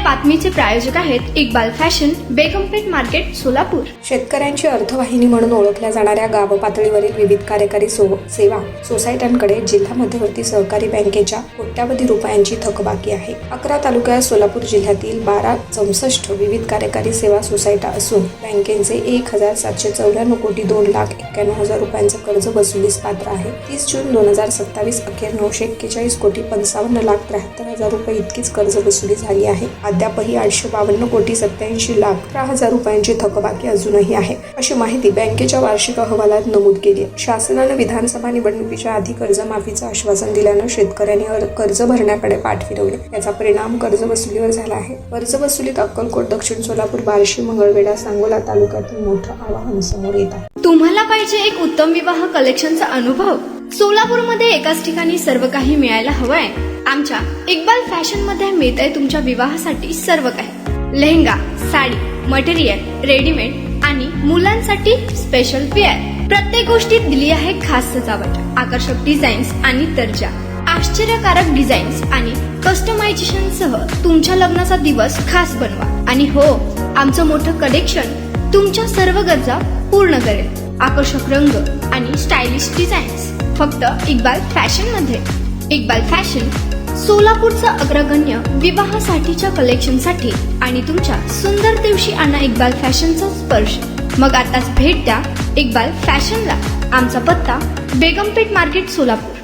बातमीचे प्रायोजक आहेत Iqbal fashion, बेगमपेठ market, Solapur. शेतकऱ्यांची अर्थवाहिनी म्हणून ओळखल्या जाणाऱ्या गाव पातळीवरील विविध कार्यकारी सेवा सोसायट्यांकडे जिल्हा मध्यवर्ती सहकारी बँकेच्या कोट्यावधी रुपयांची थकबाकी आहे। 11 तालुक्यात सोलापूर जिल्ह्यातील 1264 विविध कार्यकारी सेवा सोसायट्या असून बँकेचे 1794 कोटी 2,91,000 रुपयांचे कर्ज वसुलीस पात्र आहे। 30 जून 2027 अखेर 941 कोटी 55,73,000 रुपये इतकीच कर्ज वसुली झाली आहे। अद्यापही 852 कोटी 87,00,000 रुपयांची थकबाकी अजूनही आहे, अशी माहिती बँकेच्या वार्षिक अहवालात नमूद केली आहे। शासनाने विधानसभा निवडणुकीच्या आधी कर्जमाफीचं आश्वासन दिल्यानं शेतकऱ्यांनी कर्ज भरण्याकडे पाठ फिरवली। याचा परिणाम कर्ज वसुलीवर झाला आहे। कर्ज वसुलीत अक्कलकोट, दक्षिण सोलापूर, बार्शी, मंगळवेढा, सांगोला तालुक्यातील मोठं आव्हान समोर येत आहे। तुम्हाला पाहिजे एक उत्तम विवाह कलेक्शनचा अनुभव? सोलापूरमध्ये एकाच ठिकाणी सर्व काही मिळायला हवंय। आमच्या इक्बाल फॅशन मध्ये मिळतंय तुमच्या विवाहासाठी सर्व काही। लेहंगा, साडी, मटेरियल, रेडीमेड आणि मुलांसाठी स्पेशल वेअर। प्रत्येक गोष्टीत दिली आहे खास सजावट, आकर्षक डिझाईन्स आणि दर्जा, आश्चर्यकारक डिझाईन्स आणि कस्टमायझेशन सह तुमच्या लग्नाचा दिवस खास बनवा। आणि हो, आमचं मोठं कलेक्शन तुमच्या सर्व गरजा पूर्ण करेल। आकर्षक रंग आणि स्टायलिश डिझाईन्स फक्त इक्बाल फॅशन मध्ये। इक्बाल फॅशन सोलापूरचा अग्रगण्य विवाहासाठीच्या कलेक्शनसाठी आणि तुमच्या सुंदर दिवशी आणा इक्बाल फॅशनचा स्पर्श। मग आताच भेट द्या इक्बाल फॅशनला। आमचा पत्ता बेगमपेठ मार्केट, सोलापूर।